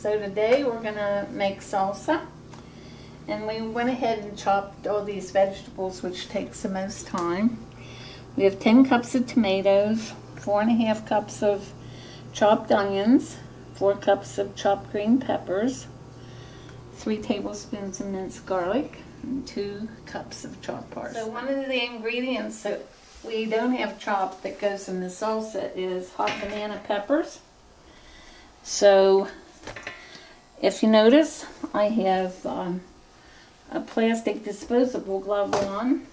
So today we're gonna make salsa, and we went ahead and chopped all these vegetables, which takes the most time. We have 10 cups of tomatoes, 4.5 cups of chopped onions, 4 cups of chopped green peppers, 3 tablespoons of minced garlic, and 2 cups of chopped parsley. So one of the ingredients that we don't have chopped that goes in the salsa is hot banana peppers. So if you notice, I have a plastic disposable glove on,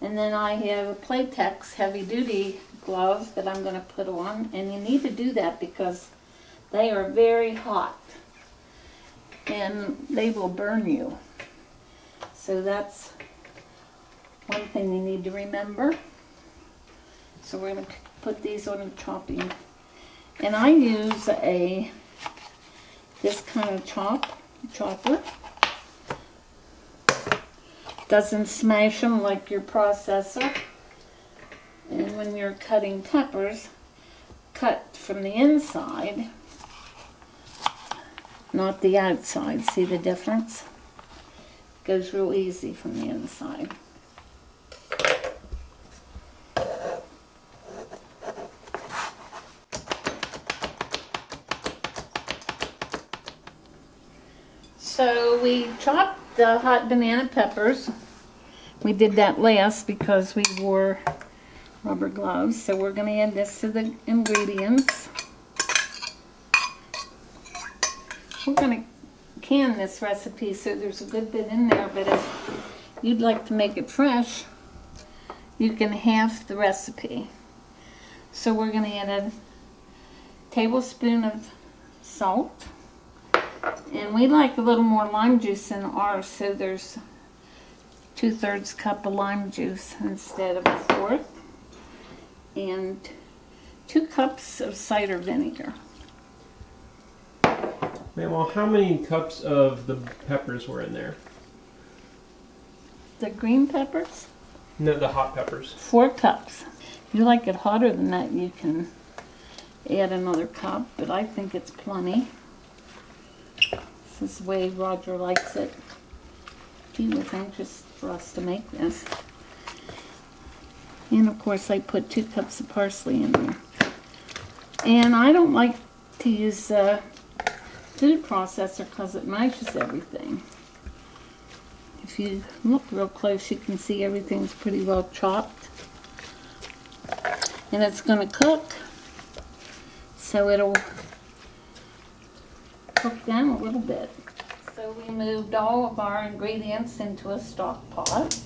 and then I have a Playtex heavy duty glove that I'm going to put on, and you need to do that because they are very hot and they will burn you. So that's one thing you need to remember. So we're going to put these on the chopping. And I use this kind of chopper. Doesn't smash them like your processor. And when you're cutting peppers, cut from the inside, not the outside. See the difference? It goes real easy from the inside. So we chopped the hot banana peppers. We did that last because we wore rubber gloves. So we're going to add this to the ingredients. We're going to can this recipe so there's a good bit in there, but if you'd like to make it fresh, you can half the recipe. So we're going to add a tablespoon of salt. And we like a little more lime juice in ours, so there's 2/3 cup of lime juice instead of 1/4. And 2 cups of cider vinegar. Mamaw, how many cups of the peppers were in there? The green peppers? No, the hot peppers. 4 cups. If you like it hotter than that, you can add another cup, but I think it's plenty. This is the way Roger likes it. He was anxious for us to make this. And of course I put 2 cups of parsley in there. And I don't like to use a food processor because it mashes everything. If you look real close, you can see everything's pretty well chopped. And it's going to cook, so it'll cook down a little bit. So we moved all of our ingredients into a stock pot.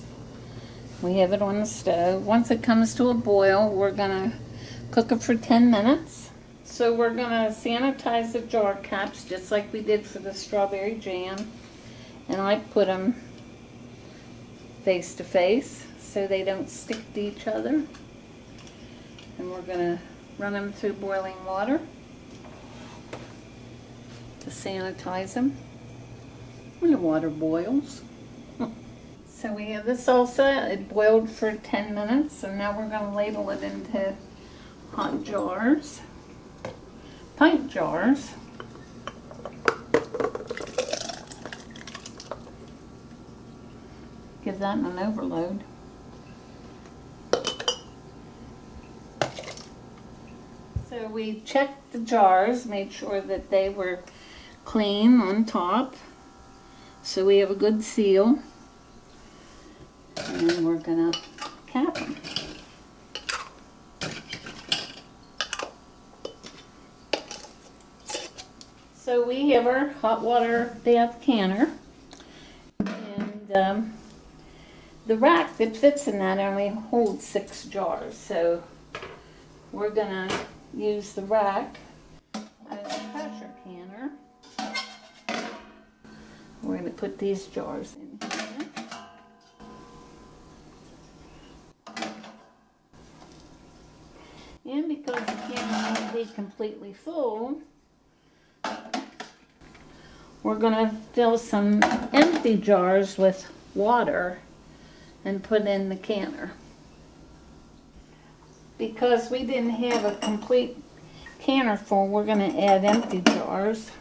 We have it on the stove. Once it comes to a boil, we're going to cook it for 10 minutes. So we're going to sanitize the jar caps just like we did for the strawberry jam. And I put them face to face so they don't stick to each other. And we're going to run them through boiling water to sanitize them when the water boils. So we have the salsa. It boiled for 10 minutes, and now we're going to ladle it into hot jars, pint jars. Give that an overload. So we checked the jars, made sure that they were clean on top, so we have a good seal, and we're gonna cap them. So we have our hot water bath canner, and the rack that fits in that only holds 6 jars, so we're gonna use the rack as a pressure canner. We're going to put these jars in here. And because the canner won't be completely full, we're going to fill some empty jars with water and put in the canner. Because we didn't have a complete canner full, we're going to add empty jars.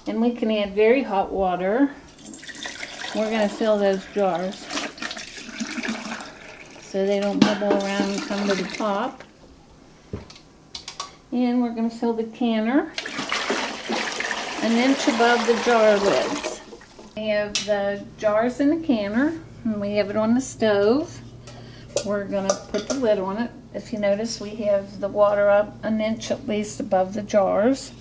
And we can add very hot water. We're going to fill those jars so they don't bubble around and come to the top. And we're going to fill the canner an inch above the jar lids. We have the jars in the canner, and we have it on the stove. We're going to put the lid on it. If you notice, we have the water up an inch at least above the jars.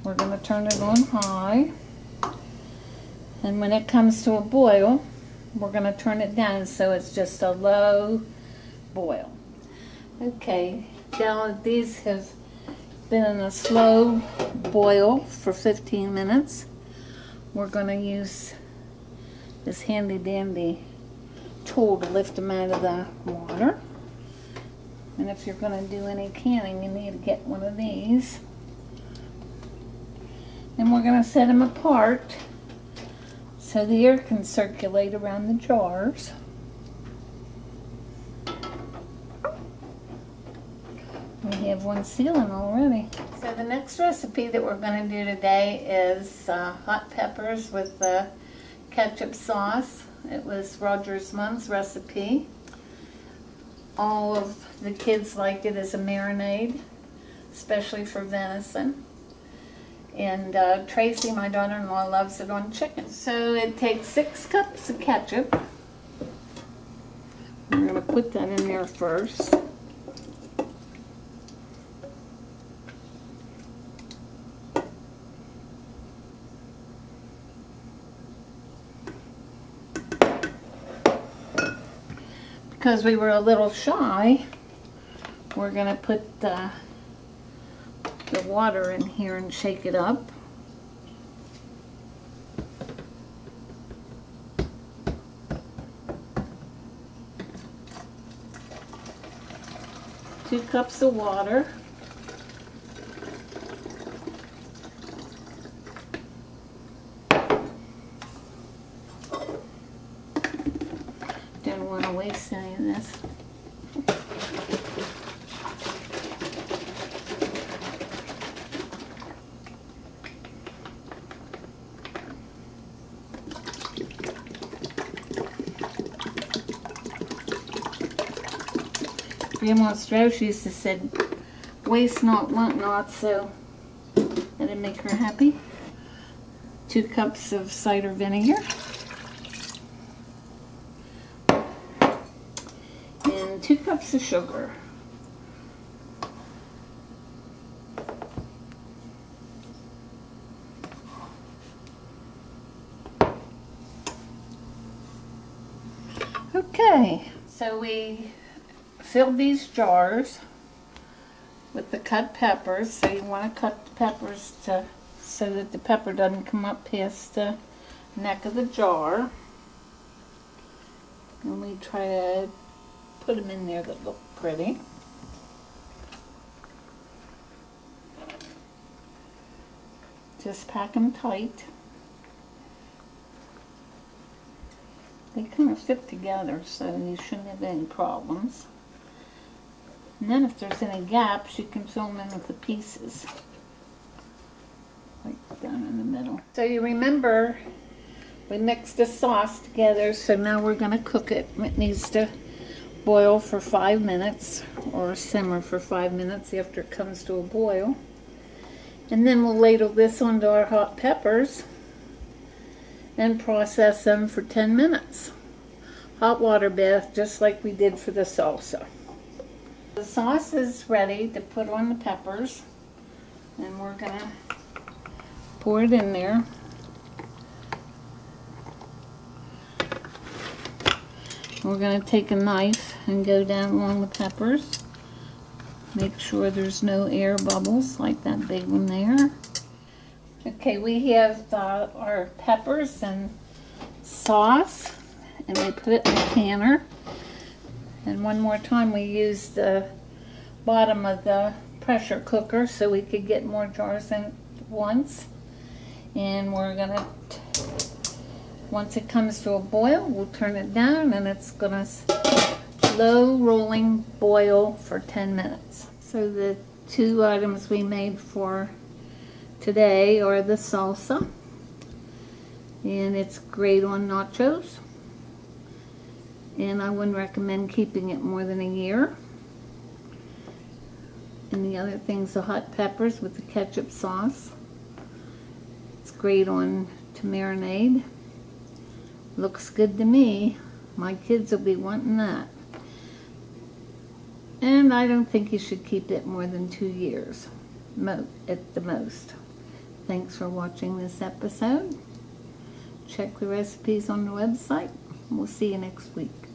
We're going to turn it on high. And when it comes to a boil, we're going to turn it down so it's just a low boil. Okay, now these have been in a slow boil for 15 minutes. We're going to use this handy dandy tool to lift them out of the water. And if you're going to do any canning, you need to get one of these. And we're going to set them apart so the air can circulate around the jars. We have one sealing already. So the next recipe that we're going to do today is hot peppers with ketchup sauce. It was Roger's mom's recipe. All of the kids liked it as a marinade, especially for venison. And Tracy, my daughter-in-law, loves it on chicken. So it takes 6 cups of ketchup. I'm going to put that in there first. Because we were a little shy, we're going to put the water in here and shake it up. Two cups of water. Don't want to waste any of this. Grandma Strauss used to say, waste not, want not, so that'd make her happy. 2 cups of cider vinegar. And 2 cups of sugar. Okay, so we filled these jars with the cut peppers. So you want to cut the peppers so that the pepper doesn't come up past the neck of the jar. And we try to put them in there that look pretty. Just pack them tight. They kind of fit together, so you shouldn't have any problems. And then if there's any gaps, you can fill them in with the pieces. Like down in the middle. So you remember, we mixed the sauce together, so now we're going to cook it. It needs to boil for 5 minutes, or simmer for 5 minutes after it comes to a boil. And then we'll ladle this onto our hot peppers and process them for 10 minutes. Hot water bath, just like we did for the salsa. The sauce is ready to put on the peppers, and we're going to pour it in there. We're going to take a knife and go down along the peppers. Make sure there's no air bubbles like that big one there. Okay, we have our peppers and sauce, and we put it in the canner. And one more time, we used the bottom of the pressure cooker so we could get more jars in at once. And we're gonna, once it comes to a boil, we'll turn it down, and it's gonna slow rolling boil for 10 minutes. So the 2 items we made for today are the salsa, and it's great on nachos, and I wouldn't recommend keeping it more than a year. And the other thing's the hot peppers with the ketchup sauce. It's great on to marinade. Looks good to me. My kids will be wanting that. And I don't think you should keep it more than 2 years, at the most. Thanks for watching this episode. Check the recipes on the website. We'll see you next week.